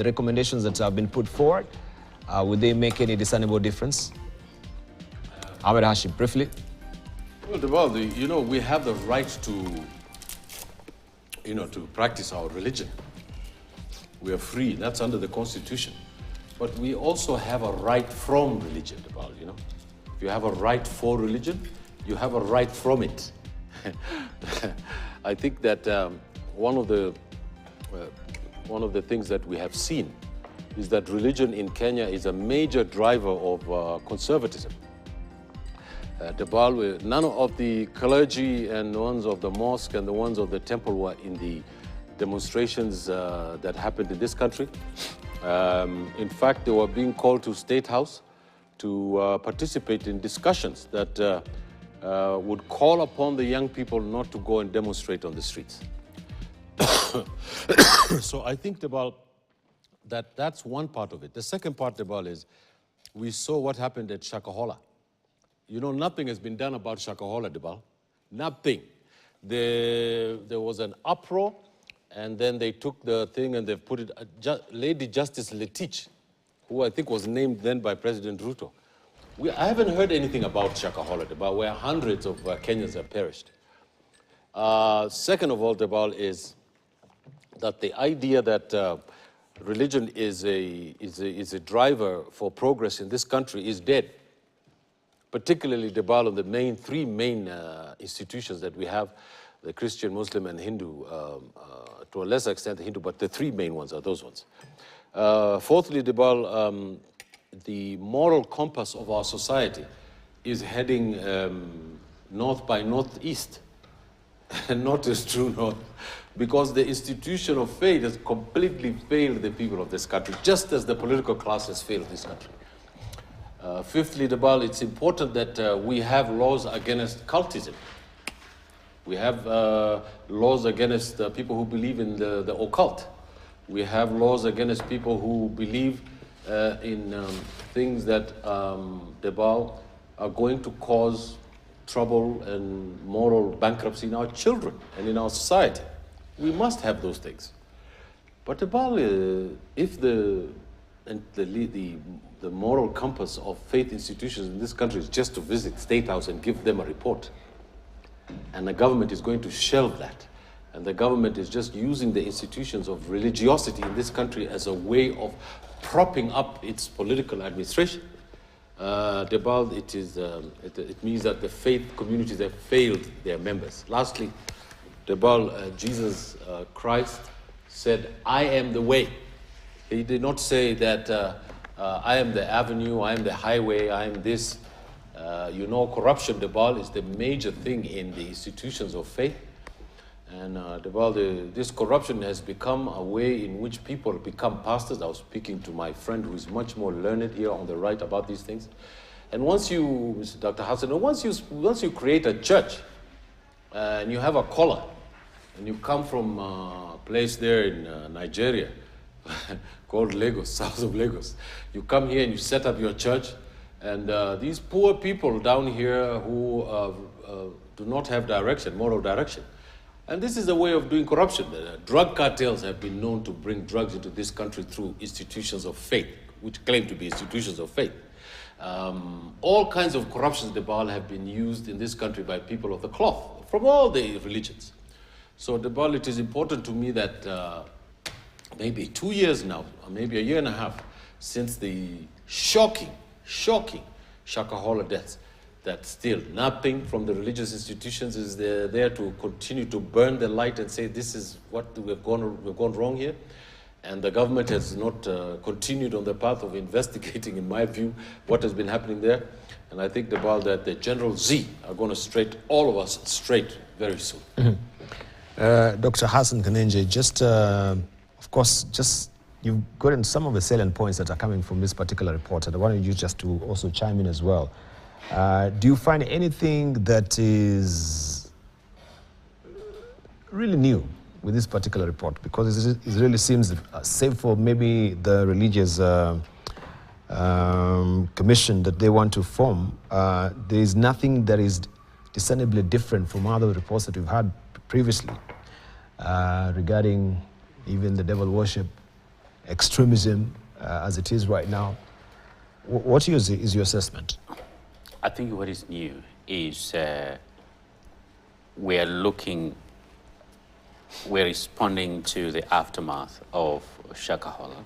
the recommendations that have been put forward, would they make any discernible difference? Ahmed Hashim, briefly. Well, you know, we have the right to, you know, to practice our religion. We are free, that's under the Constitution. But we also have a right from religion, you know. If you have a right for religion, you have a right from it. I think that one of the things that we have seen is that religion in Kenya is a major driver of conservatism. None of the clergy and the ones of the mosque and the ones of the temple were in the demonstrations that happened in this country. In fact, they were being called to State House to participate in discussions that would call upon the young people not to go and demonstrate on the streets. So I think that's one part of it. The second part is we saw what happened at Shakahola. You know, nothing has been done about Shakahola, Debal. Nothing. There was an uproar, and then they took the thing and they've put it, Lady Justice Letich, who I think was named then by President Ruto. I haven't heard anything about Shakahola, Debal, where hundreds of Kenyans have perished. Second of all, Debal, is that the idea that religion is a driver for progress in this country is dead. Particularly, Debal, on the three main institutions that we have, the Christian, Muslim, and Hindu, to a lesser extent the Hindu, but the three main ones are those ones. Fourthly, Debal, the moral compass of our society is heading north by northeast, and not as true north, because the institution of faith has completely failed the people of this country, just as the political class has failed this country. Fifthly, Debal, it's important that we have laws against cultism. We have laws against people who believe in the occult. We have laws against people who believe in things that, Debal, are going to cause trouble and moral bankruptcy in our children and in our society. We must have those things. But Debal, if the moral compass of faith institutions in this country is just to visit State House and give them a report, and the government is going to shelve that, and the government is just using the institutions of religiosity in this country as a way of propping up its political administration, Debal, it means that the faith communities have failed their members. Lastly, Debal, Jesus Christ said, "I am the way." He did not say that I am the avenue, I am the highway, I am this. You know, corruption, Debal, is the major thing in the institutions of faith. And Debal, this corruption has become a way in which people become pastors. I was speaking to my friend who is much more learned here on the right about these things. And once you, Mr. Dr. Hassan, once you create a church and you have a collar and you come from a place there in Nigeria called Lagos, south of Lagos, you come here and you set up your church, and these poor people down here who do not have direction, moral direction. And this is a way of doing corruption. Drug cartels have been known to bring drugs into this country through institutions of faith, which claim to be institutions of faith. All kinds of corruptions, Debal, have been used in this country by people of the cloth, from all the religions. So, Debal, it is important to me that maybe 2 years now, or maybe a year and a half, since the shocking Shakahola deaths, that still nothing from the religious institutions is there to continue to burn the light and say this is what we've gone wrong here. And the government has not continued on the path of investigating, in my view, what has been happening there. And I think, Debal, that the General Z are going to straight all of us straight very soon. Mm-hmm. Dr. Hassan Kanenje, just, of course, just you've gotten some of the salient points that are coming from this particular report, and I wanted you just to also chime in as well. Do you find anything that is really new with this particular report? Because it really seems, save for maybe the religious commission that they want to form, there is nothing that is discernibly different from other reports that we've had previously regarding even the devil worship extremism as it is right now. What is your assessment? I think what is new is we're responding to the aftermath of Shakahola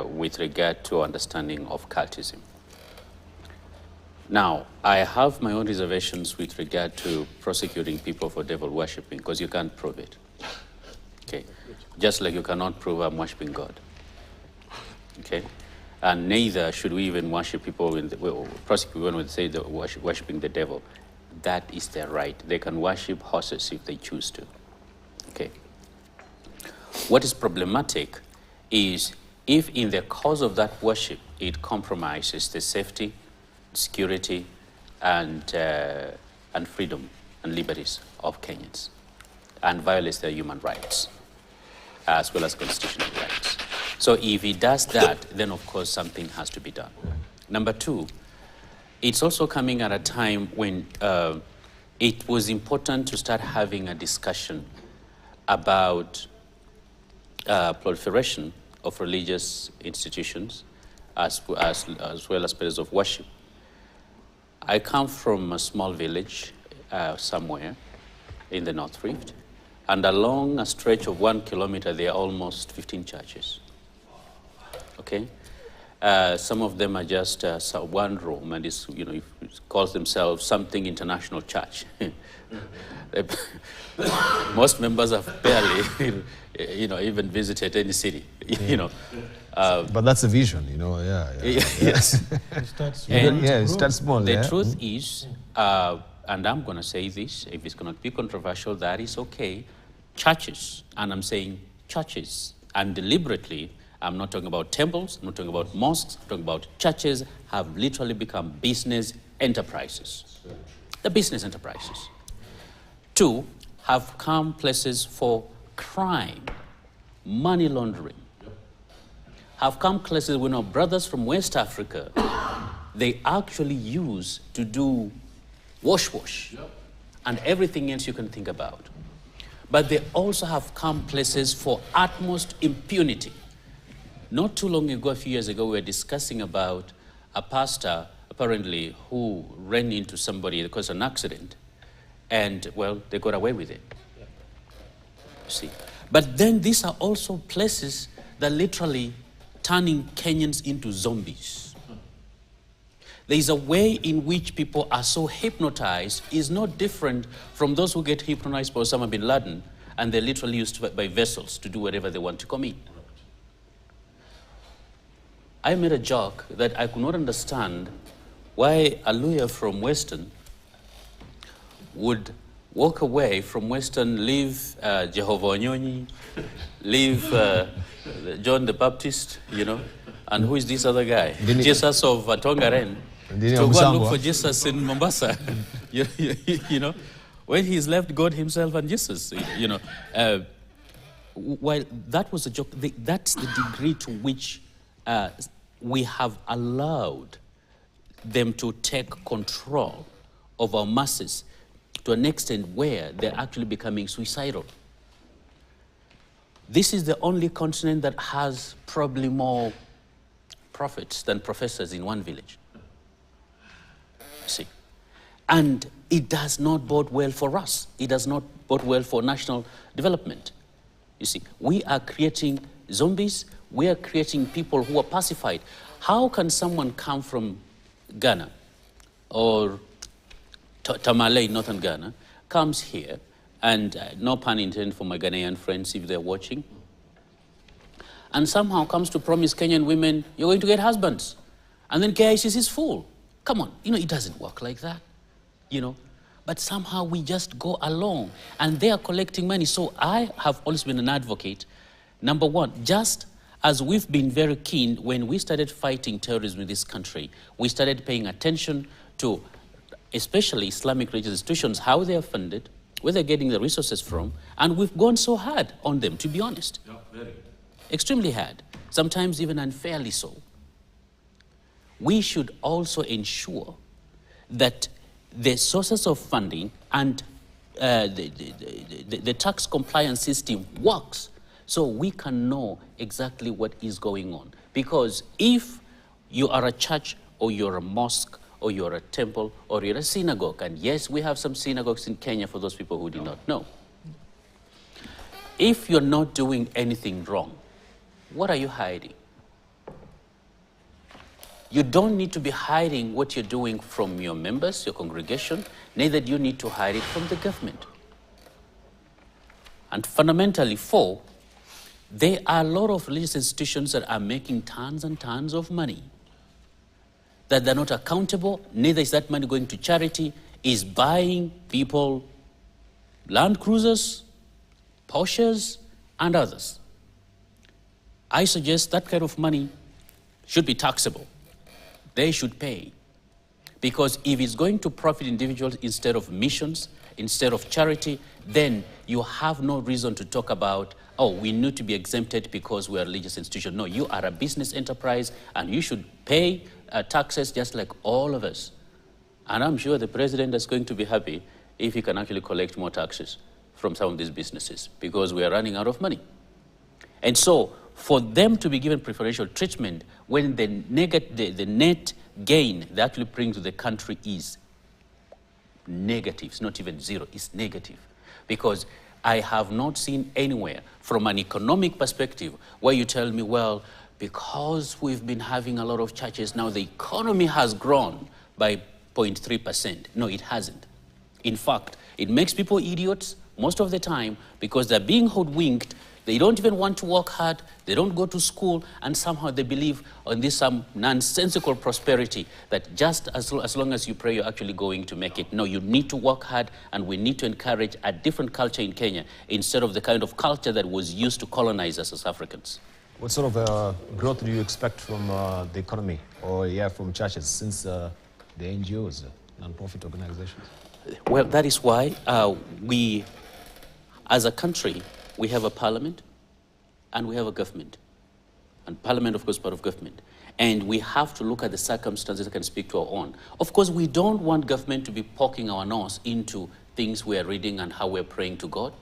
with regard to understanding of cultism. Now, I have my own reservations with regard to prosecuting people for devil worshipping because you can't prove it. Okay, just like you cannot prove I'm worshiping God. Okay, and neither should we even worship people prosecute when we say they're worshiping the devil. That is their right. They can worship horses if they choose to. Okay. What is problematic is if in the cause of that worship it compromises the safety, security, and freedom and liberties of Kenyans and violates their human rights as well as constitutional rights. So if he does that, then of course something has to be done. Number two, it's also coming at a time when it was important to start having a discussion about proliferation of religious institutions as well as places of worship. I come from a small village somewhere in the North Rift, and along a stretch of 1 kilometer, there are almost 15 churches. Okay, some of them are just one room, and it calls themselves something international church. Most members have barely, even visited any city. But that's the vision, Yes. It starts small. The truth is, and I'm going to say this, if it's going to be controversial, that is okay. Churches, and I'm saying churches, and deliberately, I'm not talking about temples, I'm not talking about mosques, I'm talking about churches have literally become business enterprises. The business enterprises. Two, have come places for crime, money laundering. Have come places when our brothers from West Africa, they actually use to do wash, and everything else you can think about. But they also have come places for utmost impunity. Not too long ago, a few years ago, we were discussing about a pastor, apparently, who ran into somebody that caused an accident, and, well, they got away with it. See? But then these are also places that literally turning Kenyans into zombies. There is a way in which people are so hypnotized is not different from those who get hypnotized by Osama bin Laden, and they're literally used by vessels to do whatever they want to commit. I made a joke that I could not understand why a lawyer from Western would walk away from Western, leave Jehovah Onyonyi, leave John the Baptist, and who is this other guy? Jesus of Tongaren. To go and look for Jesus in Mombasa, when he's left God himself and Jesus, while that was a joke, that's the degree to which we have allowed them to take control of our masses to an extent where they're actually becoming suicidal. This is the only continent that has probably more prophets than professors in one village. See, and it does not bode well for us. It does not bode well for national development. You see, we are creating zombies. We are creating people who are pacified. How can someone come from Ghana or Tamale, northern Ghana, comes here, and no pun intended for my Ghanaian friends if they're watching, and somehow comes to promise Kenyan women, you're going to get husbands, and then KICC is full. Come on, it doesn't work like that, But somehow we just go along, and they are collecting money. So I have always been an advocate, number one, just as we've been very keen when we started fighting terrorism in this country, we started paying attention to especially Islamic religious institutions, how they are funded, where they're getting the resources from, and we've gone so hard on them, to be honest. Yeah, very. Extremely hard, sometimes even unfairly so. We should also ensure that the sources of funding and the tax compliance system works, So we can know exactly what is going on. Because if you are a church or you're a mosque or you're a temple or you're a synagogue, and yes, we have some synagogues in Kenya for those people who did not know. If you're not doing anything wrong, what are you hiding? You don't need to be hiding what you're doing from your members, your congregation, neither do you need to hide it from the government. And fundamentally, there are a lot of religious institutions that are making tons and tons of money, that they're not accountable, neither is that money going to charity, is buying people Land Cruisers, Porsches, and others. I suggest that kind of money should be taxable. They should pay. Because if it's going to profit individuals instead of missions, instead of charity, then you have no reason to talk about, oh, we need to be exempted because we are a religious institution. No, you are a business enterprise and you should pay taxes just like all of us. And I'm sure the president is going to be happy if he can actually collect more taxes from some of these businesses because we are running out of money. And so for them to be given preferential treatment when the net gain they actually bring to the country is negative, it's not even zero, it's negative. Because I have not seen anywhere from an economic perspective where you tell me, well, because we've been having a lot of churches, now the economy has grown by 0.3%. No, it hasn't. In fact, it makes people idiots most of the time because they're being hoodwinked. They don't even want to work hard, they don't go to school, and somehow they believe on this some nonsensical prosperity that just as long as you pray, you're actually going to make it. No, you need to work hard, and we need to encourage a different culture in Kenya instead of the kind of culture that was used to colonize us as Africans. What sort of growth do you expect from the economy or from churches since the NGOs, non-profit organizations? Well, that is why we, as a country, we have a parliament and we have a government. And parliament, of course, part of government. And we have to look at the circumstances that can speak to our own. Of course, we don't want government to be poking our nose into things we're reading and how we're praying to God.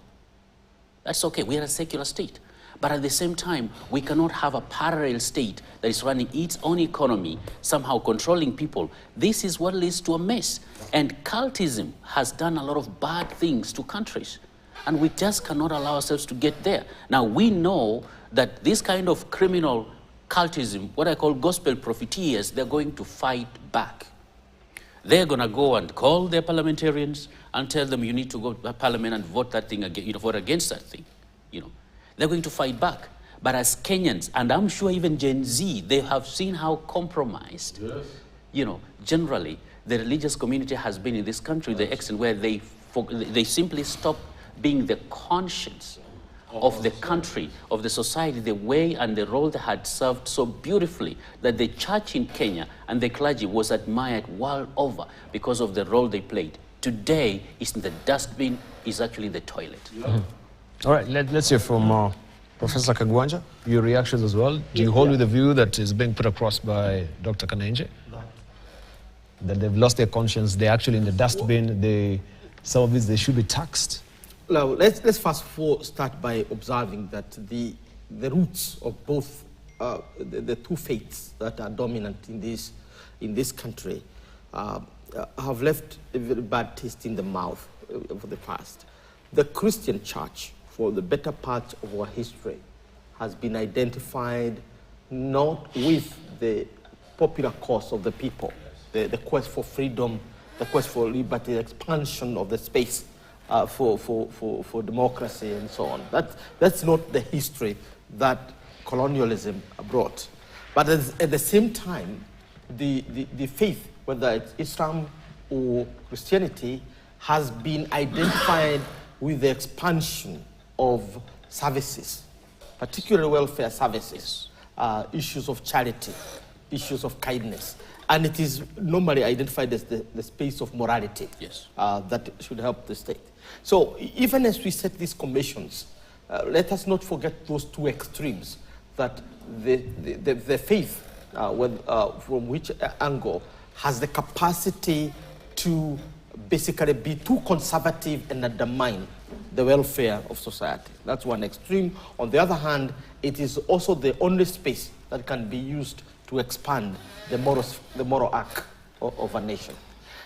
That's okay, we are a secular state. But at the same time, we cannot have a parallel state that is running its own economy, somehow controlling people. This is what leads to a mess. And cultism has done a lot of bad things to countries. And we just cannot allow ourselves to get there. Now, we know that this kind of criminal cultism, what I call gospel profiteers, they're going to fight back. They're going to go and call their parliamentarians and tell them you need to go to parliament and vote that thing, vote against that thing. They're going to fight back. But as Kenyans, and I'm sure even Gen Z, they have seen how compromised, generally, the religious community has been in this country, the extent where they simply stop being the conscience of the country, of the society, the way and the role they had served so beautifully that the church in Kenya and the clergy was admired world over because of the role they played. Today, it's in the dustbin, it's actually the toilet. Mm-hmm. All right, let's hear from Professor Kagwanja, your reactions as well. Do you hold with the view that is being put across by Dr. Kanenje? That they've lost their conscience, they're actually in the dustbin, some of these, they should be taxed? Now, let's first of all start by observing that the roots of both the two faiths that are dominant in this country have left a very bad taste in the mouth for the past. The Christian church, for the better part of our history, has been identified not with the popular cause of the people, the quest for freedom, the quest for liberty, the expansion of the space for democracy and so on. That's not the history that colonialism brought. But at the same time, the faith, whether it's Islam or Christianity, has been identified with the expansion of services, particularly welfare services, issues of charity, issues of kindness. And it is normally identified as the space of morality that should help the state. So even as we set these commissions, let us not forget those two extremes, that the faith, from which angle, has the capacity to basically be too conservative and undermine the welfare of society. That's one extreme. On the other hand, it is also the only space that can be used to expand the moral arc of a nation.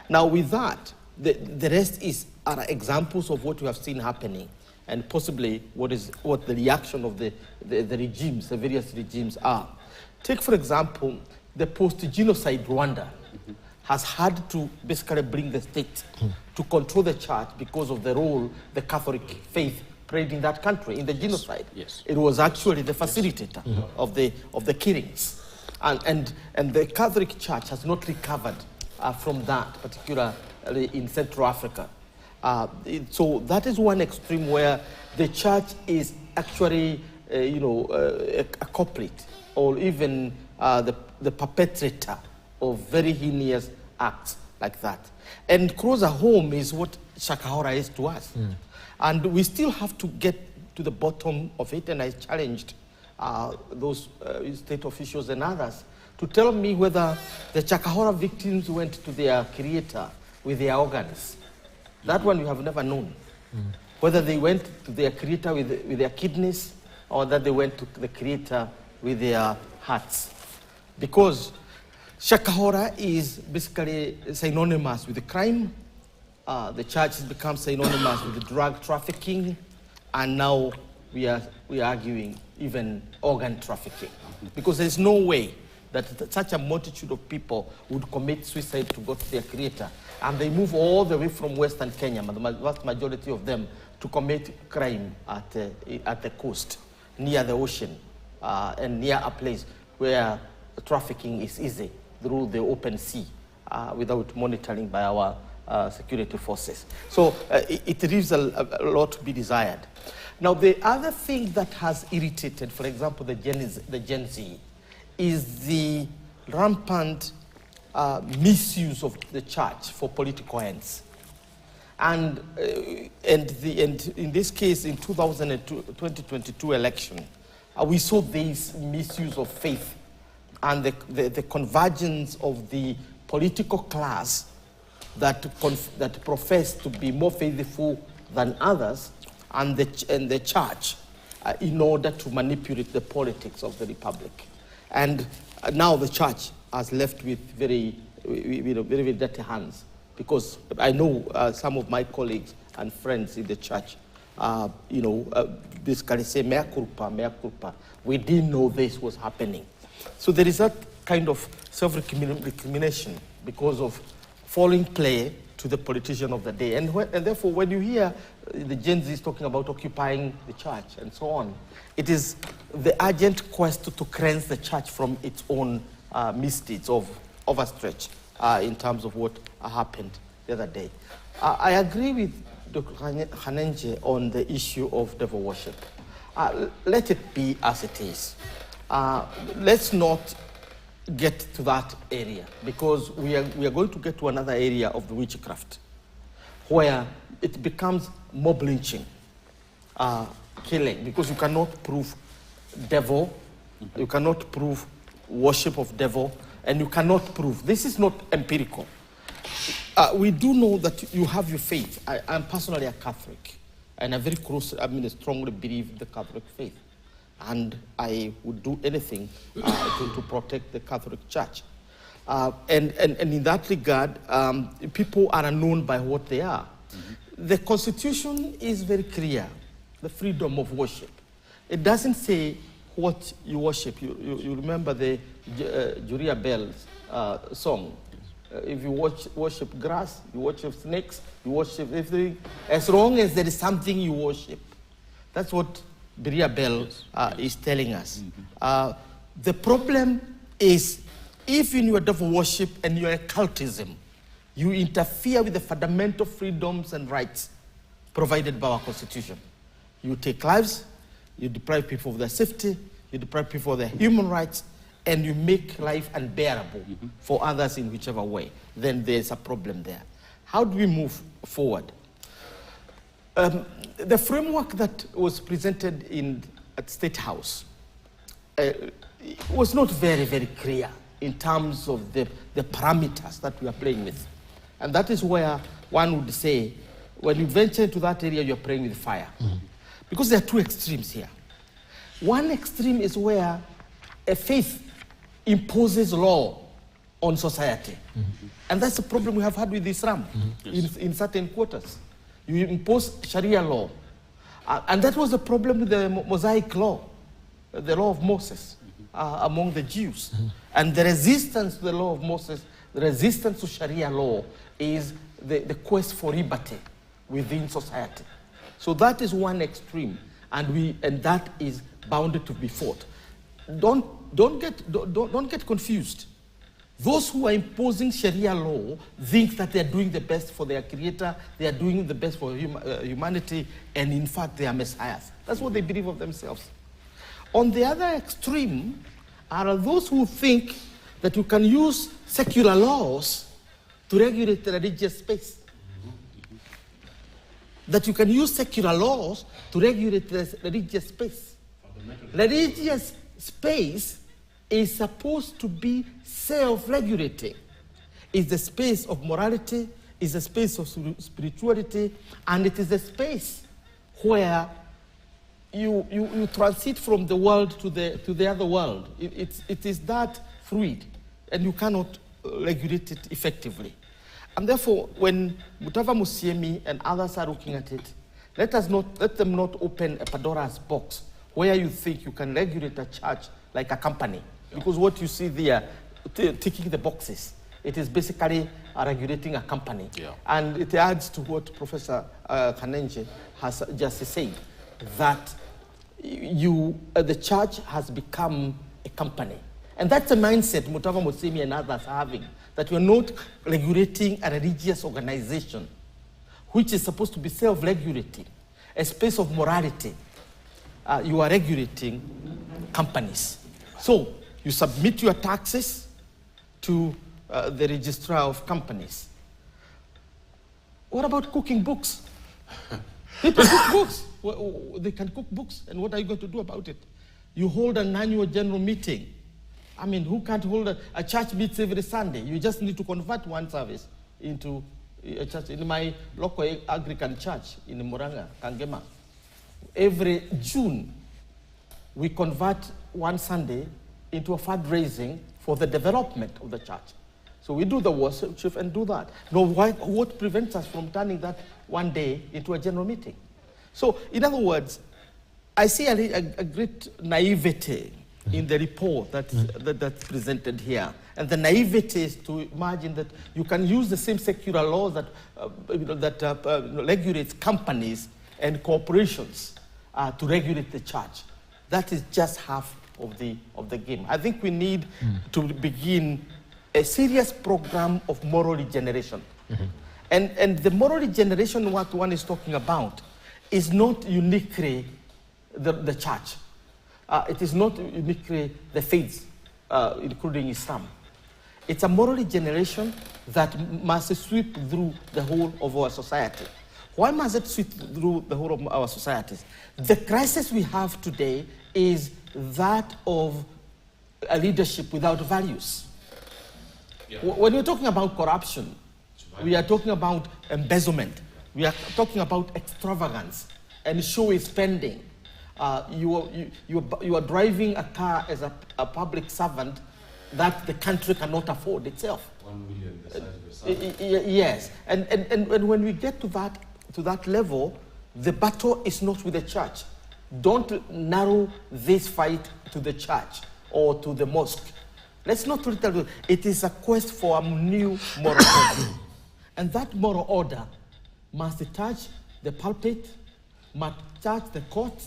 Now with that, the rest are examples of what we have seen happening, and possibly what the reaction of the regimes, the various regimes are. Take, for example, the post-genocide Rwanda has had to basically bring the state to control the church because of the role the Catholic faith played in that country, in the genocide. Yes. It was actually the facilitator of the killings. And the Catholic Church has not recovered from that, particularly in Central Africa. So that is one extreme where the church is actually, a culprit, or even the perpetrator of very heinous acts like that. And closer home is what Shakahola is to us. And we still have to get to the bottom of it, and I challenged those state officials and others to tell me whether the Shakahola victims went to their creator with their organs. That one we have never known. Whether they went to their creator with their kidneys, or that they went to the creator with their hearts. Because Shakahola is basically synonymous with the crime. The church has become synonymous with the drug trafficking, and now we are arguing even organ trafficking. Because there's no way that such a multitude of people would commit suicide to go to their creator, and they move all the way from Western Kenya, the vast majority of them, to commit crime at the coast, near the ocean, and near a place where trafficking is easy through the open sea, without monitoring by our security forces. So it leaves a lot to be desired. Now, the other thing that has irritated, for example, the Gen Z, is the rampant misuse of the church for political ends. And in this case, in 2022 election, we saw this misuse of faith and the convergence of the political class that profess to be more faithful than others, and the church, in order to manipulate the politics of the republic. And now the church has left with very, very dirty hands, because I know some of my colleagues and friends in the church, basically say, mea culpa, we didn't know this was happening. So there is that kind of self-recrimination because of falling prey to the politician of the day. And therefore, when you hear the Gen Z talking about occupying the church and so on, it is the urgent quest to cleanse the church from its own misdeeds of overstretch in terms of what happened the other day. I agree with Dr. Hanenje on the issue of devil worship. Let it be as it is. Let's not get to that area, because we are going to get to another area of the witchcraft where it becomes mob lynching, killing, because you cannot prove devil, you cannot prove worship of devil, and you cannot prove. This is not empirical. We do know that you have your faith. I'm personally a Catholic, and I strongly believe in the Catholic faith. And I would do anything to protect the Catholic Church. And in that regard, people are known by what they are. The Constitution is very clear, the freedom of worship. It doesn't say what you worship. You remember the Julia Bell's song. If you worship grass, you worship snakes, you worship everything, as long as there is something you worship. That's what Berea Bell is telling us. The problem is, if in your devil worship and your occultism, you interfere with the fundamental freedoms and rights provided by our Constitution. You take lives, you deprive people of their safety, you deprive people of their human rights, and you make life unbearable for others in whichever way. Then there's a problem there. How do we move forward? The framework that was presented at State House was not very, very clear in terms of the parameters that we are playing with. And that is where one would say when you venture into that area, you're playing with fire. Because there are two extremes here. One extreme is where a faith imposes law on society. And that's the problem we have had with Islam in certain quarters. You impose Sharia law. And that was the problem with the Mosaic law, the law of Moses among the Jews. And the resistance to the law of Moses, the resistance to Sharia law is the quest for liberty within society. So that is one extreme, and that is bounded to be fought. Don't get confused. Those who are imposing Sharia law think that they are doing the best for their creator, they are doing the best for humanity, and in fact they are messiahs. That's what they believe of themselves. On the other extreme are those who think that you can use secular laws to regulate the religious space. That you can use secular laws to regulate the religious space. Religious space is supposed to be self-regulating. It's the space of morality, it's the space of spirituality, and it is a space where you transit from the world to the other world. It is that fluid, and you cannot regulate it effectively. And therefore, when Mutava Musiemi and others are looking at it, let them not open a Pandora's box where you think you can regulate a church like a company. Because what you see there, ticking the boxes, it is basically regulating a company. And it adds to what Professor Kanenje has just said, that the church has become a company. And that's a mindset Mutava Musiemi and others are having, that you're not regulating a religious organization, which is supposed to be self-regulating, a space of morality. You are regulating companies. So you submit your taxes to the registrar of companies. What about cooking books? People cook books. They can cook books, and what are you going to do about it? You hold an annual general meeting. I mean, who can't hold a church meets every Sunday? You just need to convert one service into a church. In my local Anglican church in Muranga, Kangema, every June, we convert one Sunday into a fundraising for the development of the church. So we do the worship and do that. Now, what prevents us from turning that one day into a general meeting? So, in other words, I see a great naivety in the report that's presented here. And the naivety is to imagine that you can use the same secular laws that, regulates companies and corporations to regulate the church. That is just half of the game. I think we need to begin a serious program of moral regeneration. And the moral regeneration, what one is talking about, is not uniquely the church. It is not uniquely the faiths, including Islam. It's a moral regeneration that must sweep through the whole of our society. Why must it sweep through the whole of our societies? The crisis we have today is that of a leadership without values. When we're talking about corruption, we are talking about embezzlement. We are talking about extravagance and showy spending. You are driving a car as a public servant that the country cannot afford itself. 1 million the size of your salary. Yes, and when we get to that level, the battle is not with the church. Don't narrow this fight to the church or to the mosque. Let's not treat it. It is a quest for a new moral order, and that moral order must touch the pulpit, must touch the court,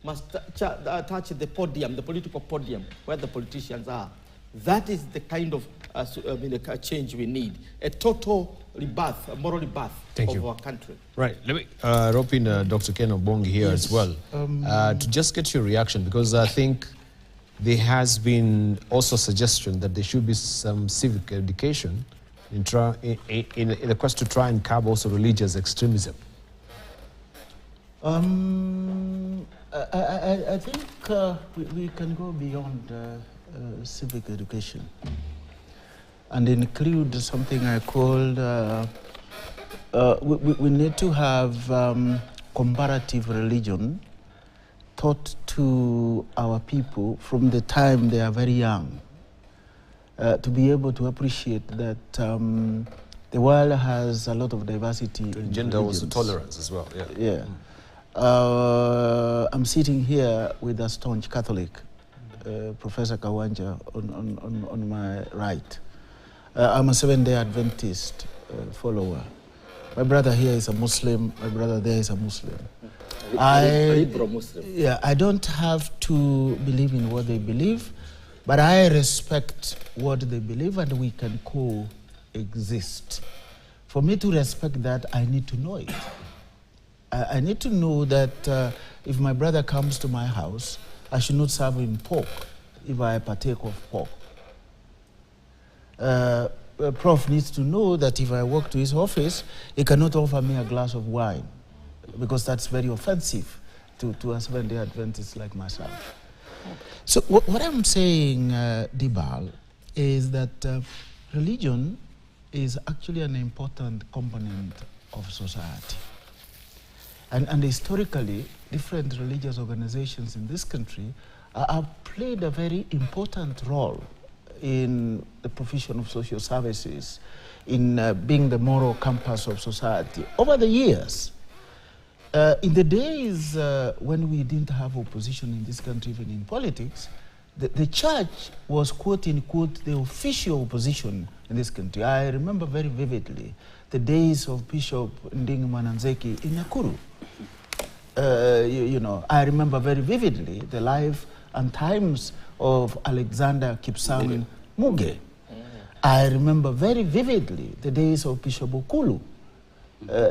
must touch the podium, the political podium, where the politicians are. That is the kind of change we need. A total rebirth, a moral rebirth of our country. Right. Let me rope in Dr. Ken Obongi here as well, to just get your reaction, because I think there has been also a suggestion that there should be some civic education in the quest to try and curb also religious extremism. I think we can go beyond civic education and include something I call We need to have comparative religion taught to our people from the time they are very young, to be able to appreciate that the world has a lot of diversity in Gender religions. also tolerance as well. Yeah. Yeah. I'm sitting here with a staunch Catholic, Professor Kawanja, on my right. I'm a Seventh-day Adventist follower. My brother here is a Muslim. My brother there is a Muslim. Yeah, I don't have to believe in what they believe, but I respect what they believe, and we can coexist. For me to respect that, I need to know it. I need to know that if my brother comes to my house, I should not serve him pork if I partake of pork. Prof needs to know that if I walk to his office, he cannot offer me a glass of wine, because that's very offensive to a Seventh-day Adventist like myself. So what I'm saying, Dibal, is that religion is actually an important component of society. And historically, different religious organizations in this country have played a very important role in the provision of social services, in being the moral compass of society. Over the years, in the days when we didn't have opposition in this country, even in politics, the church was, quote unquote, the official opposition in this country. I remember very vividly the days of Bishop Ndingi Mwananzeki in Nakuru. You know, I remember very vividly the life and times of Alexander Kipsang Muge. I remember very vividly the days of Bishop Okulu.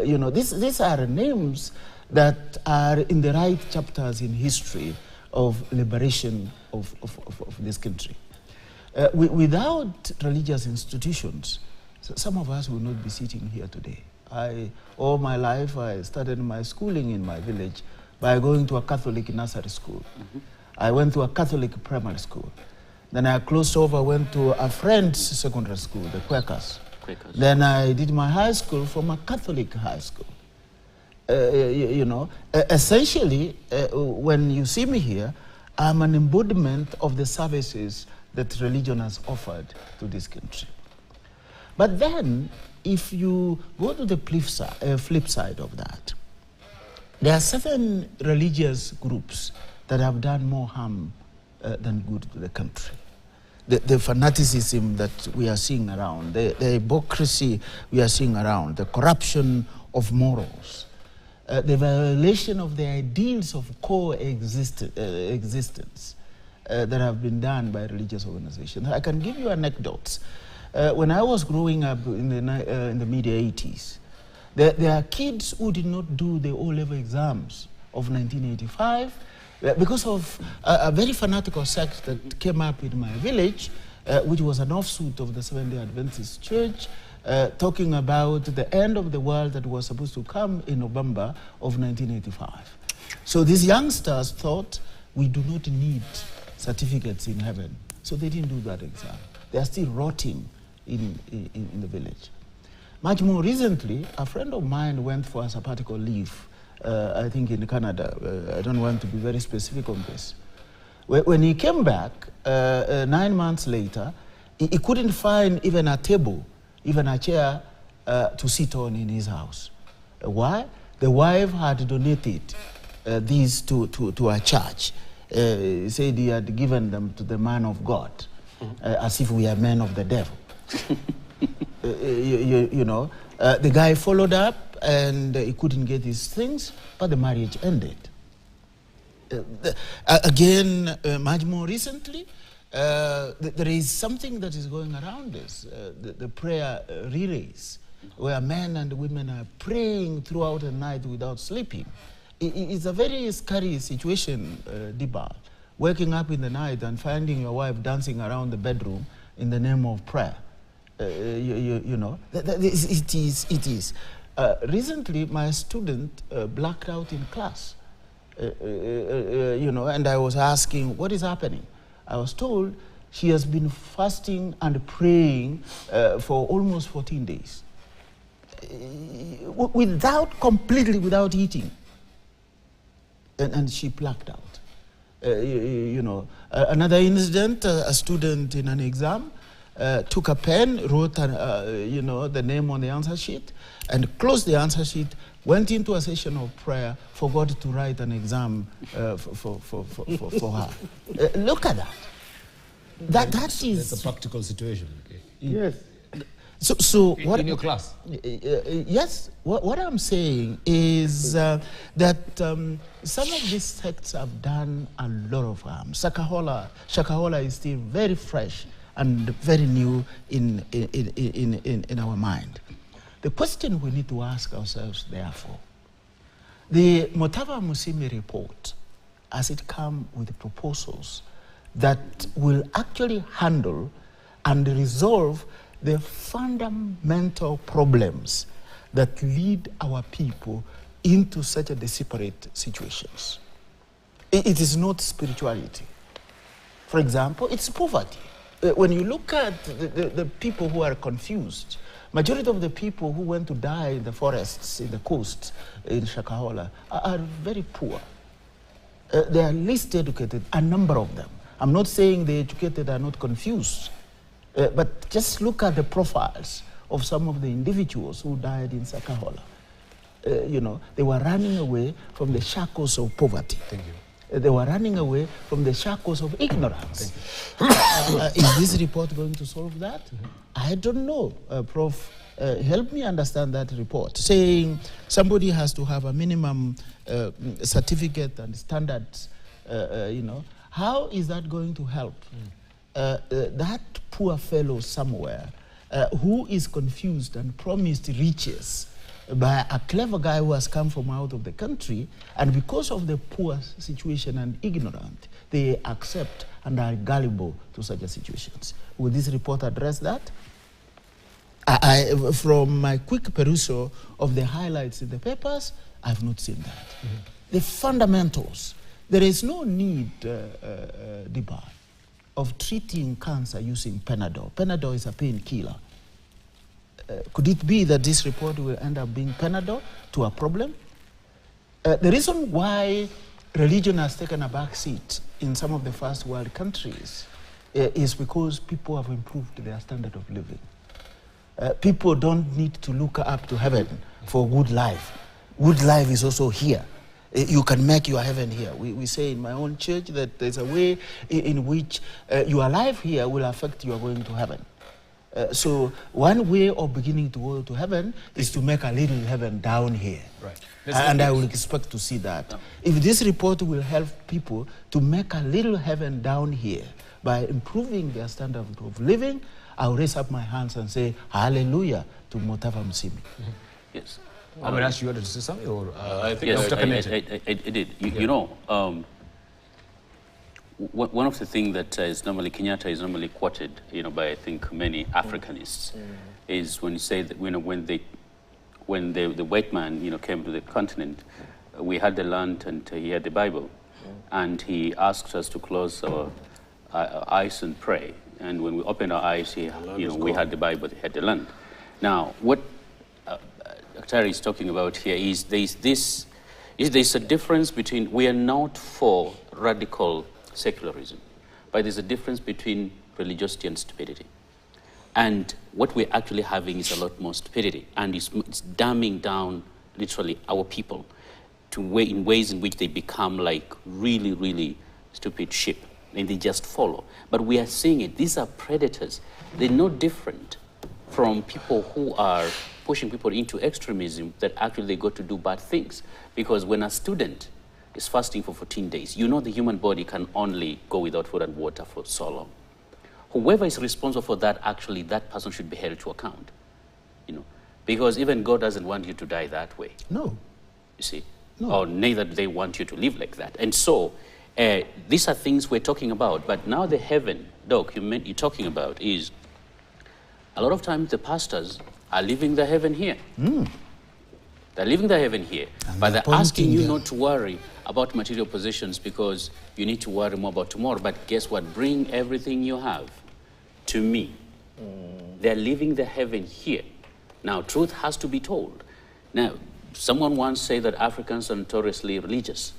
You know, these are names that are in the right chapters in history of liberation of this country. Without religious institutions, some of us will not be sitting here today. All my life, I started my schooling in my village by going to a Catholic nursery school. I went to a Catholic primary school. Then I closed over, went to a friend's secondary school, the Quakers. Then I did my high school from a Catholic high school. You know, essentially, when you see me here, I'm an embodiment of the services that religion has offered to this country. But then, if you go to the flip side of that, there are certain religious groups that have done more harm than good to the country. The fanaticism that we are seeing around, the hypocrisy we are seeing around, the corruption of morals, the violation of the ideals of coexistence that have been done by religious organizations. I can give you anecdotes. When I was growing up in the mid-80s, there are kids who did not do the O-level exams of 1985 because of a very fanatical sect that came up in my village, which was an offshoot of the Seventh-day Adventist Church, talking about the end of the world that was supposed to come in November of 1985. So these youngsters thought we do not need certificates in heaven. So they didn't do that exam. They are still rotting in the village. Much more recently, a friend of mine went for a sabbatical leave, I think in Canada. I don't want to be very specific on this. When he came back, 9 months later, he couldn't find even a table, even a chair to sit on in his house. Why? The wife had donated these to a church. He said he had given them to the man of God, as if we are men of the devil. You know, the guy followed up and he couldn't get his things, but the marriage ended. Again, much more recently, there is something that is going around us, the prayer relays, where men and women are praying throughout the night without sleeping. It's a very scary situation, Diba, waking up in the night and finding your wife dancing around the bedroom in the name of prayer. You know, it is. Recently, my student blacked out in class, you know, and I was asking, what is happening? I was told she has been fasting and praying for almost 14 days. completely without eating. And she blacked out. Another incident, a student in an exam took a pen, wrote the name on the answer sheet, and closed the answer sheet, went into a session of prayer, forgot to write an exam for her. Look at that. That's a practical situation. Okay. Yes. So what in your class? Yes. What I'm saying is that some of these sects have done a lot of harm. Shakahola is still very fresh and very new in our mind. The question we need to ask ourselves, therefore, the Motava Musimi report, has it come with proposals that will actually handle and resolve the fundamental problems that lead our people into such a desperate situations? It is not spirituality. For example, it's poverty. When you look at the people who are confused, majority of the people who went to die in the forests, in the coast, in Shakahola, are very poor. They are least educated, a number of them. I'm not saying the educated are not confused, but just look at the profiles of some of the individuals who died in Shakahola. They were running away from the shackles of poverty. Thank you. They were running away from the shackles of ignorance. Is this report going to solve that? I don't know. Prof, help me understand that report, saying somebody has to have a minimum certificate and standards, How is that going to help? That poor fellow somewhere who is confused and promised riches by a clever guy who has come from out of the country, and because of the poor situation and ignorant, they accept and are gullible to such a situations. Will this report address that? From my quick perusal of the highlights in the papers, I've not seen that. The fundamentals. There is no need, Diba, of treating cancer using Panadol. Panadol is a painkiller. Could it be that this report will end up being Panadol to a problem? The reason why religion has taken a back seat in some of the first world countries is because people have improved their standard of living. People don't need to look up to heaven for good life. Good life is also here. You can make your heaven here. We say in my own church that there's a way in which your life here will affect your going to heaven. So one way of beginning to go to heaven is to make a little heaven down here. Right. And I will expect to see that. If this report will help people to make a little heaven down here by improving their standard of living, I'll raise up my hands and say, hallelujah to Motava Musimi. Yes. I would ask you to say something, or I think yes, I did. One of the things that is normally Kenyatta is normally quoted, by I think many Africanists, is when you say that when the white man came to the continent, we had the land and he had the Bible, and he asked us to close our eyes and pray. And when we opened our eyes, we had the Bible, he had the land. Now, what Dr. is talking about here is there's a difference between, we are not for radical secularism, but there's a difference between religiosity and stupidity. And what we're actually having is a lot more stupidity, and it's dumbing down literally our people in ways in which they become like really, really stupid sheep, and they just follow. But we are seeing it. These are predators. They're no different from people who are pushing people into extremism, that actually they go to do bad things. Because when a student is fasting for 14 days, the human body can only go without food and water for so long. Whoever is responsible for that, actually that person should be held to account. Because even God doesn't want you to die that way. No. You see? No. Or neither do they want you to live like that. And so, these are things we're talking about. But now the heaven, Doc, you're talking about is, a lot of times the pastors are living the heaven here. They're living the heaven here. But they're asking you not to worry about material possessions because you need to worry more about tomorrow. But guess what? Bring everything you have to me. They're living the heaven here. Now, truth has to be told. Now, someone once said that Africans are notoriously religious.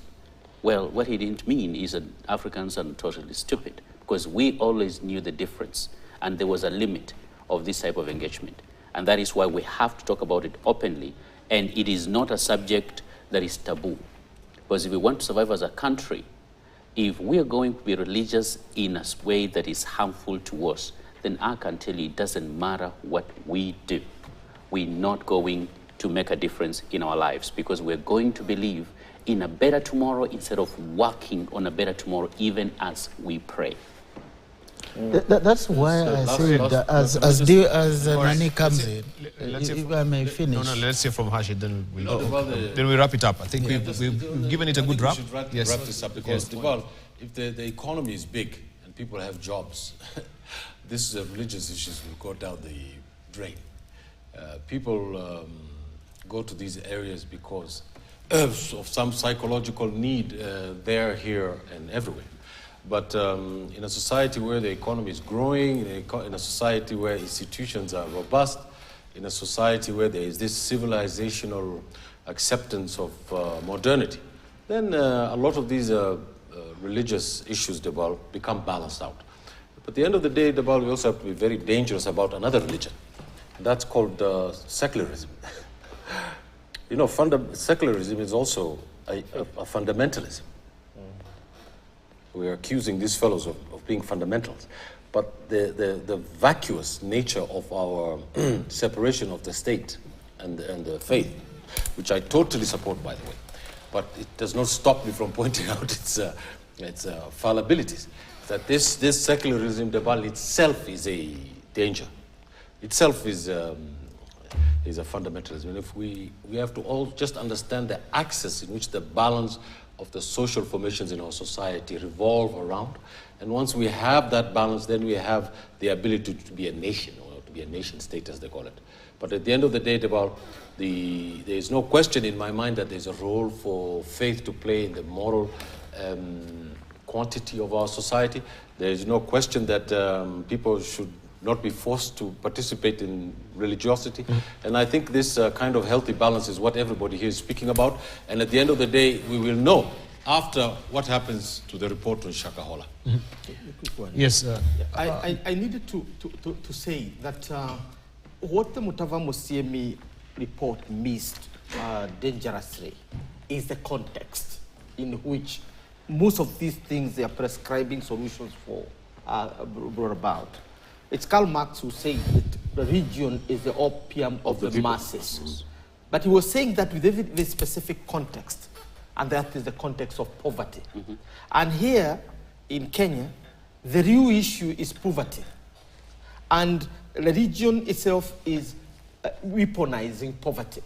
Well, what he didn't mean is that Africans are notoriously stupid, because we always knew the difference, and there was a limit of this type of engagement. And that is why we have to talk about it openly, and it is not a subject that is taboo. Because if we want to survive as a country, if we are going to be religious in a way that is harmful to us, then I can tell you it doesn't matter what we do. We're not going to make a difference in our lives, because we're going to believe in a better tomorrow instead of working on a better tomorrow, even as we pray. That's why I said that as Nani comes in, if I may finish. No, let's hear from Hashid, then we wrap it up. I think we've given it a good wrap. We should wrap this up, because if the economy is big and people have jobs, this religious issues will go down the drain. People go to these areas because of some psychological need there, here, and everywhere. But in a society where the economy is growing, in a society where institutions are robust, in a society where there is this civilizational acceptance of modernity, then a lot of these religious issues become balanced out. But at the end of the day, we also have to be very dangerous about another religion. That's called secularism. You know, secularism is also a fundamentalism. We are accusing these fellows of being fundamentals. But the vacuous nature of our separation of the state and the faith, which I totally support, by the way, but it does not stop me from pointing out its fallibilities. That this secularism, itself is a danger. Itself is a fundamentalism. And if we have to all just understand the axis in which the balance of the social formations in our society revolve around. And once we have that balance, then we have the ability to be a nation, or to be a nation state, as they call it. But at the end of the day, there is no question in my mind that there's a role for faith to play in the moral quantity of our society. There is no question that people should not be forced to participate in religiosity. And I think this kind of healthy balance is what everybody here is speaking about. And at the end of the day, we will know after what happens to the report on Shakahola. Yes. I needed to say that what the Mutava Musiemi report missed dangerously is the context in which most of these things they are prescribing solutions for are brought about. It's Karl Marx who said that religion is the opium of the masses. But he was saying that with every specific context, and that is the context of poverty. And here in Kenya, the real issue is poverty. And religion itself is weaponizing poverty.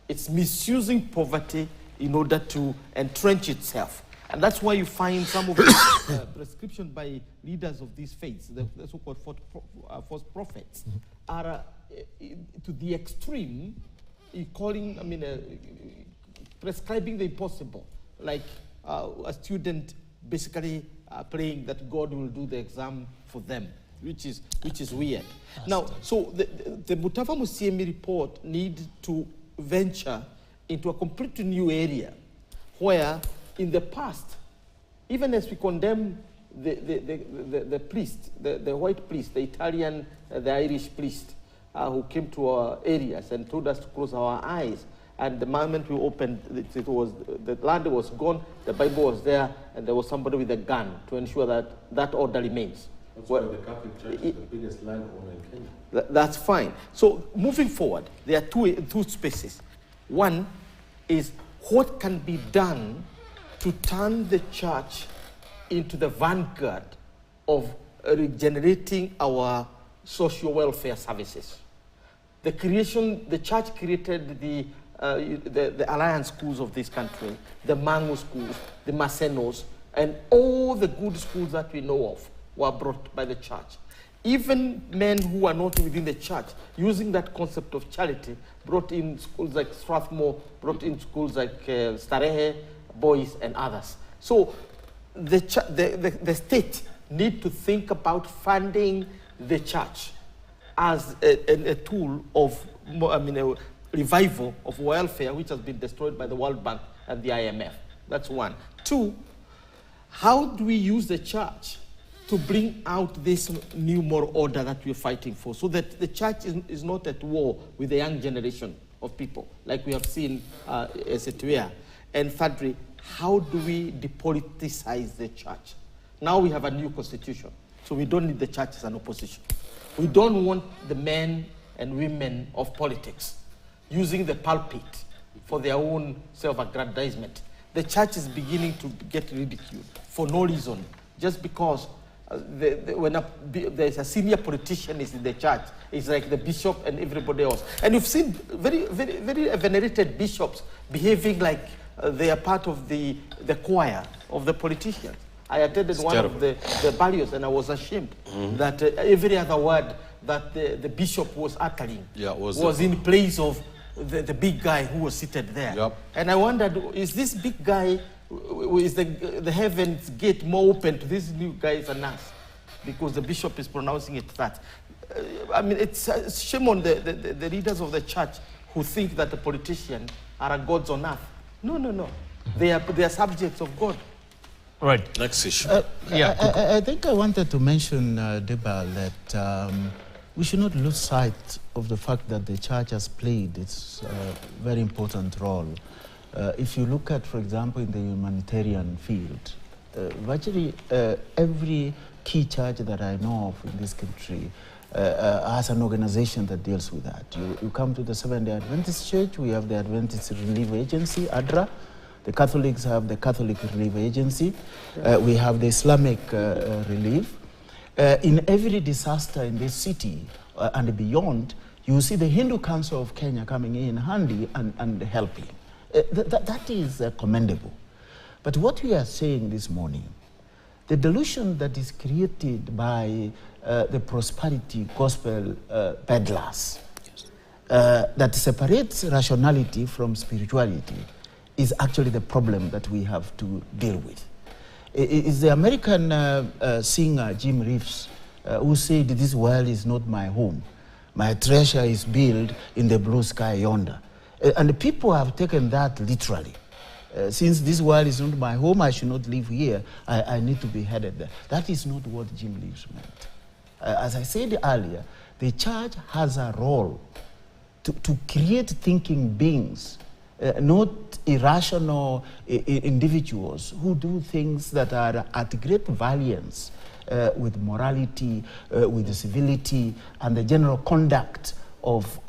It's misusing poverty in order to entrench itself. And that's why you find some of the prescription by leaders of these faiths, the so-called false prophets, are to the extreme, prescribing the impossible. Like a student basically praying that God will do the exam for them, which is weird. Now, so the Mutava Musiemi report needs to venture into a completely new area where in the past, even as we condemn the priest, the white priest, the Italian, the Irish priest, who came to our areas and told us to close our eyes, and the moment we opened, the land was gone, the Bible was there, and there was somebody with a gun to ensure that order remains. That's why the Catholic Church is the biggest landowner in Kenya. That's fine. So moving forward, there are two spaces. One is what can be done to turn the church into the vanguard of regenerating our social welfare services. The church created the alliance schools of this country, the Mangu schools, the Masenos, and all the good schools that we know of were brought by the church. Even men who are not within the church, using that concept of charity, brought in schools like Strathmore, brought in schools like Starehe, Boys, and others. So the state need to think about funding the church as a tool of a revival of welfare, which has been destroyed by the World Bank and the IMF. That's one. Two, how do we use the church to bring out this new moral order that we're fighting for, so that the church is not at war with the young generation of people, like we have seen as it were? And thirdly, how do we depoliticize the church? Now we have a new constitution, so we don't need the church as an opposition. We don't want the men and women of politics using the pulpit for their own self-aggrandizement. The church is beginning to get ridiculed for no reason, just because when there's a senior politician is in the church, it's like the bishop and everybody else. And you've seen very, very, very venerated bishops behaving like they are part of the choir of the politicians. I attended one of the burials, and I was ashamed that every other word that the bishop was uttering was in place of the big guy who was seated there. Yep. And I wondered, is this big guy, is the heavens gate more open to these new guys than us? Because the bishop is pronouncing it that. I mean, it's a shame on the leaders of the church who think that the politicians are gods on earth. No, no, no. They are subjects of God. Right. Next issue. I think I wanted to mention, Debal, that we should not lose sight of the fact that the church has played its very important role. If you look at, for example, in the humanitarian field, virtually every key church that I know of in this country has an organization that deals with that. You come to the Seventh-day Adventist Church, we have the Adventist Relief Agency, ADRA. The Catholics have the Catholic Relief Agency. We have the Islamic Relief. In every disaster in this city and beyond, you see the Hindu Council of Kenya coming in handy and helping. That is commendable. But what we are saying this morning, the delusion that is created by the prosperity gospel peddlers, that separates rationality from spirituality, is actually the problem that we have to deal with. It's the American singer Jim Reeves who said, "This world is not my home. My treasure is built in the blue sky yonder." And the people have taken that literally. Since this world is not my home, I should not live here. I need to be headed there. That is not what Jim Reeves meant. As I said earlier, the church has a role to create thinking beings, not irrational individuals who do things that are at great variance with morality, with civility, and the general conduct of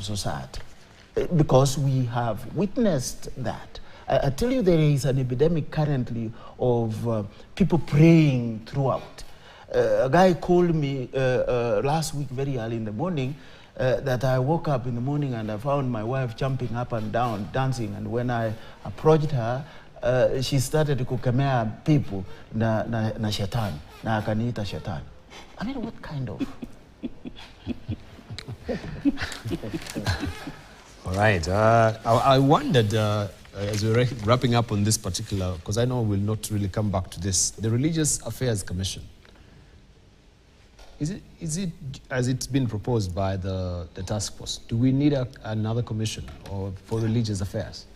society. Because we have witnessed that. I tell you, there is an epidemic currently of people praying throughout. A guy called me last week very early in the morning that I woke up in the morning and I found my wife jumping up and down, dancing. And when I approached her, she started to kukemea people na shetani, na akaniita shetani. I mean, what kind of? All right. I wondered, as we're wrapping up on this particular, because I know we'll not really come back to this, the Religious Affairs Commission. Is it as it's been proposed by the task force? Do we need another commission for religious affairs?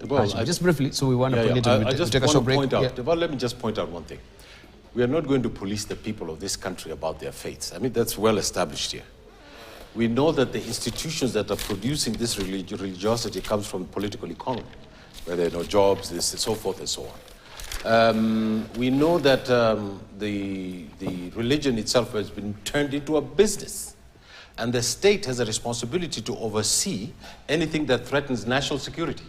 Well, just briefly, so we want to take a short break. Let me just point out one thing. We are not going to police the people of this country about their faiths. I mean, that's well established here. We know that the institutions that are producing this religiosity comes from political economy, where there are no jobs, this, and so forth and so on. We know that the religion itself has been turned into a business, and the state has a responsibility to oversee anything that threatens national security.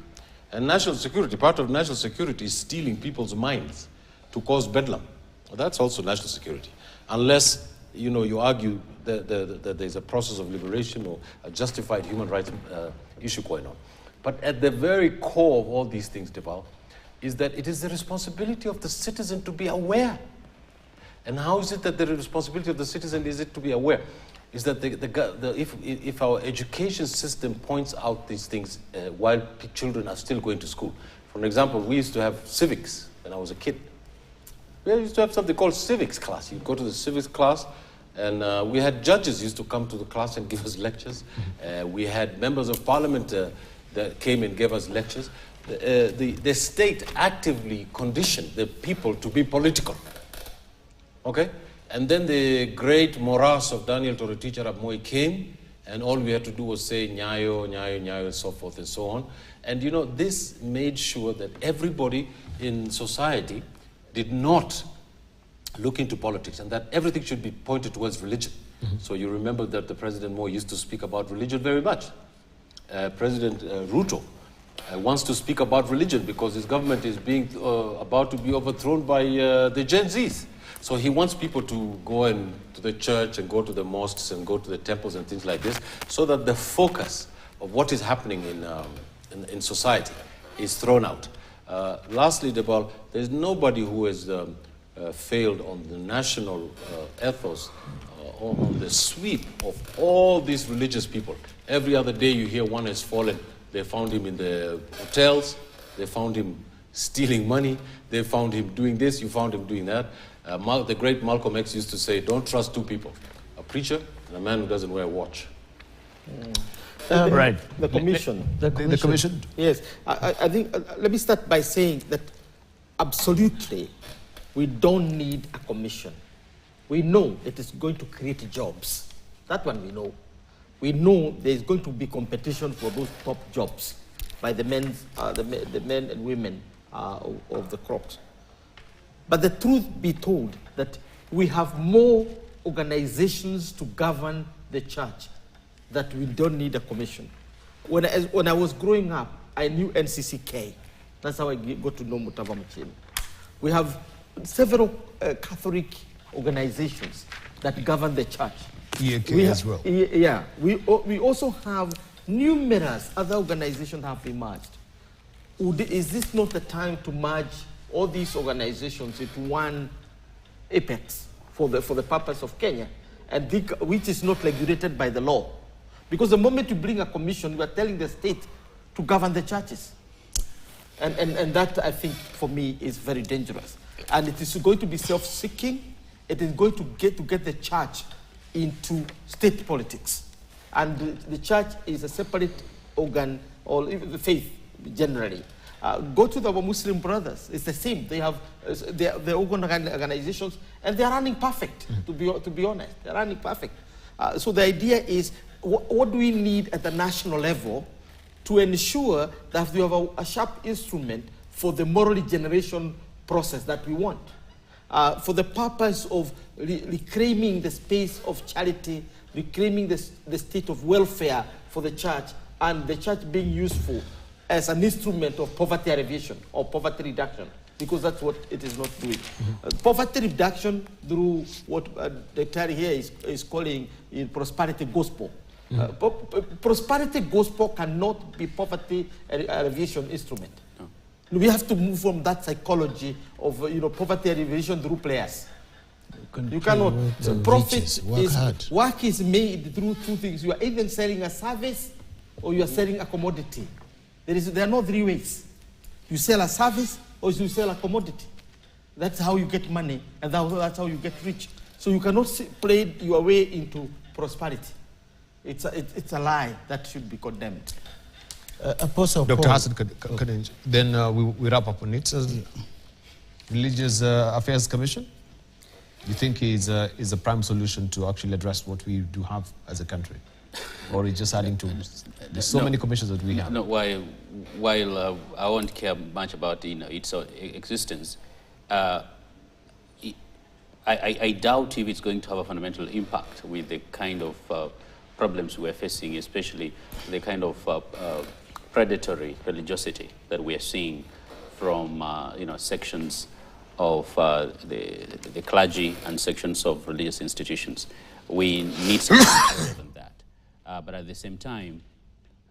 And national security, part of national security is stealing people's minds to cause bedlam. Well, that's also national security, unless you argue that there's a process of liberation or a justified human rights issue going on. But at the very core of all these things, Debal, is that it is the responsibility of the citizen to be aware. And how is it that the responsibility of the citizen is it to be aware? Is that if our education system points out these things while children are still going to school. For example, we used to have civics when I was a kid. We used to have something called civics class. You'd go to the civics class And we had judges used to come to the class and give us lectures. We had members of parliament that came and gave us lectures. The state actively conditioned the people to be political. Okay? And then the great morass of Daniel Toroitich Arap Moi came, and all we had to do was say Nyayo, Nyayo, Nyayo, and so forth and so on. And you know, this made sure that everybody in society did not look into politics, and that everything should be pointed towards religion. So you remember that the President Moi used to speak about religion very much. President Ruto wants to speak about religion because his government is being about to be overthrown by the Gen Zs. So he wants people to go to the church and go to the mosques and go to the temples and things like this, so that the focus of what is happening in society is thrown out. Lastly, Debal, there's nobody who has failed on the national ethos, on the sweep of all these religious people. Every other day you hear one has fallen. They found him in the hotels, they found him stealing money, they found him doing this, you found him doing that. The great Malcolm X used to say, don't trust two people, a preacher and a man who doesn't wear a watch. Right. The commission. The commission? Yes. I think, let me start by saying that absolutely we don't need a commission. We know it is going to create jobs. That one we know. We know there is going to be competition for those top jobs by the men and women of the crops. But the truth be told, that we have more organizations to govern the church, that we don't need a commission. When I was growing up, I knew NCCK. That's how I got to know Mutava Muchemi. We have several Catholic organizations that govern the church. EAK as well. Yeah. We also have numerous other organizations have emerged. Is this not the time to merge all these organizations into one apex for the purpose of Kenya, and which is not regulated by the law? Because the moment you bring a commission, you are telling the state to govern the churches. And that, I think, for me, is very dangerous. And it is going to be self-seeking. It is going to get the church into state politics. And the church is a separate organ, or even the faith generally. Go to our Muslim brothers. It's the same. They have their own organizations, and they are running perfect. To be honest, they are running perfect. So the idea is, what do we need at the national level to ensure that we have a sharp instrument for the moral regeneration process that we want, for the purpose of reclaiming the space of charity, reclaiming the state of welfare for the church, and the church being useful as an instrument of poverty alleviation or poverty reduction, because that's what it is not doing. Poverty reduction through what Dr. here is calling in prosperity gospel. Prosperity gospel cannot be poverty alleviation instrument. We have to move from that psychology of poverty alleviation through players. You cannot. Profit work is made through two things. You are either selling a service or you are selling a commodity. There are no three ways. You sell a service or you sell a commodity. That's how you get money, and that's how you get rich. So you cannot play your way into prosperity. It's a lie that should be condemned. Apostle Dr. Hassan Kadenji, then we wrap up on it. Religious Affairs Commission, you think is a prime solution to actually address what we do have as a country? Or is just adding to, there's so many commissions that we have? No, while I won't care much about its existence, I doubt if it's going to have a fundamental impact with the kind of problems we're facing, especially the kind of predatory religiosity that we are seeing from sections of the clergy and sections of religious institutions. We need something more than that. But at the same time,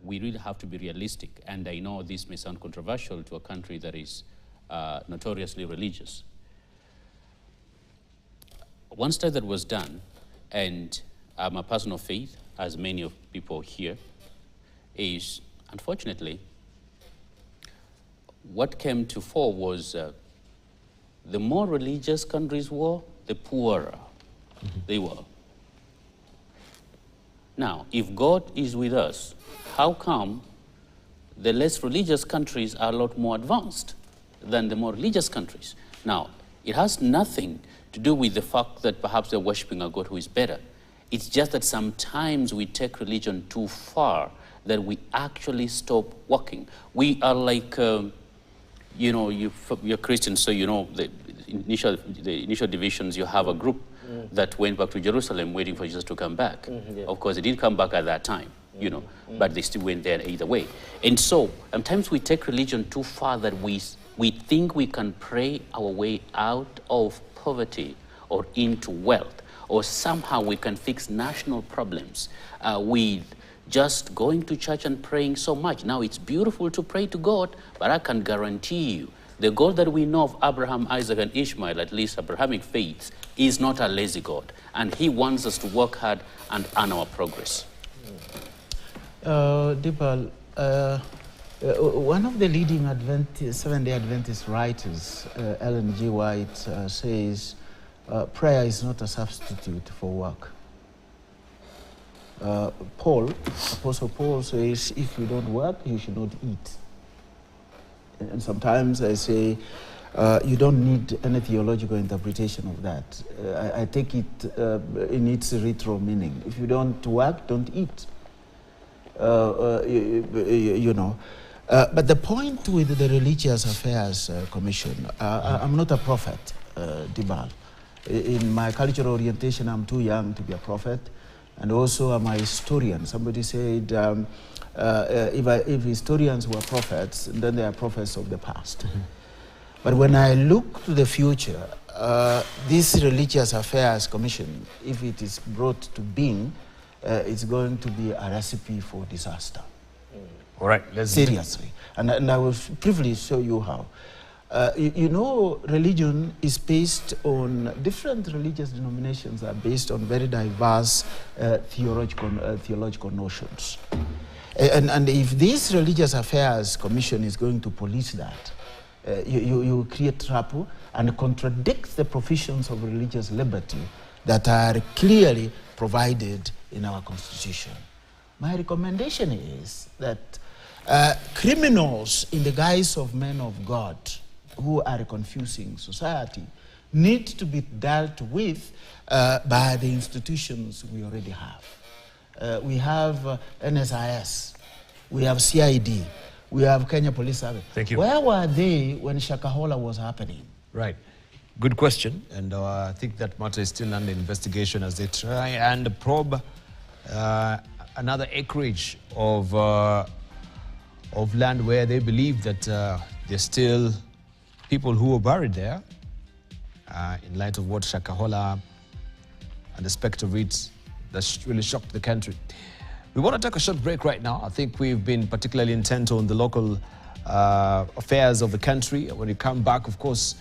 we really have to be realistic. And I know this may sound controversial to a country that is notoriously religious. One step that was done, and I'm a person of faith, as many of people here, is, unfortunately, what came to fore was the more religious countries were, the poorer they were. Now, if God is with us, how come the less religious countries are a lot more advanced than the more religious countries? Now, it has nothing to do with the fact that perhaps they're worshiping a God who is better. It's just that sometimes we take religion too far that we actually stop working. We are like, you know, you're Christians, so you know the initial divisions. You have a group that went back to Jerusalem waiting for Jesus to come back. Yeah. Of course, he didn't come back at that time, you know, but they still went there either way. And so sometimes we take religion too far that we think we can pray our way out of poverty or into wealth, or somehow we can fix national problems with just going to church and praying so much. Now, it's beautiful to pray to God, but I can guarantee you, the God that we know of Abraham, Isaac, and Ishmael, at least Abrahamic faiths, is not a lazy God. And he wants us to work hard and earn our progress. Dipal, one of the leading Seventh-day Adventist writers, Ellen G. White, says, prayer is not a substitute for work. Apostle Paul says, if you don't work, you should not eat. And sometimes I say, you don't need any theological interpretation of that. I take it in its retro meaning. If you don't work, don't eat. You know. But the point with the Religious Affairs Commission, I'm not a prophet, Dibal. In my cultural orientation, I'm too young to be a prophet. And also I'm a historian. Somebody said, if historians were prophets, then they are prophets of the past. But when I look to the future, this Religious Affairs Commission, if it is brought to being, it's going to be a recipe for disaster. All right, let's seriously. And I will briefly show you how. You know, religion is based on, different religious denominations are based on very diverse theological notions. And if this Religious Affairs Commission is going to police that, you create trouble and contradict the provisions of religious liberty that are clearly provided in our Constitution. My recommendation is that criminals in the guise of men of God who are confusing society need to be dealt with by the institutions we already have. We have NSIS, we have CID, we have Kenya Police Service. Thank you. Where were they when Shakahola was happening? Right. Good question. And I think that matter is still under investigation as they try and probe another acreage of land where they believe that there's still people who were buried there in light of what Shakahola and the specter of it that really shocked the country. We want to take a short break right now. I think we've been particularly intent on the local affairs of the country. When we come back, of course,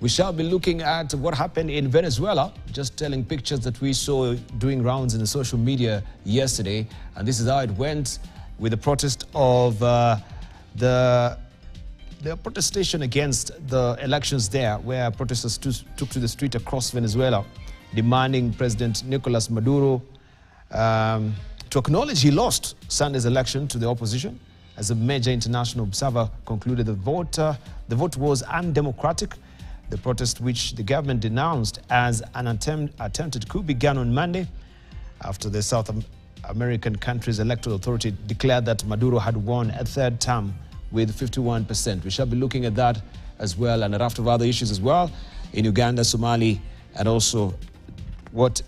we shall be looking at what happened in Venezuela, just telling pictures that we saw doing rounds in the social media yesterday. And this is how it went with the protest of the protestation against the elections there, where protesters took to the street across Venezuela, demanding President Nicolas Maduro to acknowledge he lost Sunday's election to the opposition. As a major international observer concluded, the vote was undemocratic. The protest, which the government denounced as an attempted coup, began on Monday after the South American country's electoral authority declared that Maduro had won a third term with 51%. We shall be looking at that as well, and a raft of other issues as well in Uganda, Somali, and also what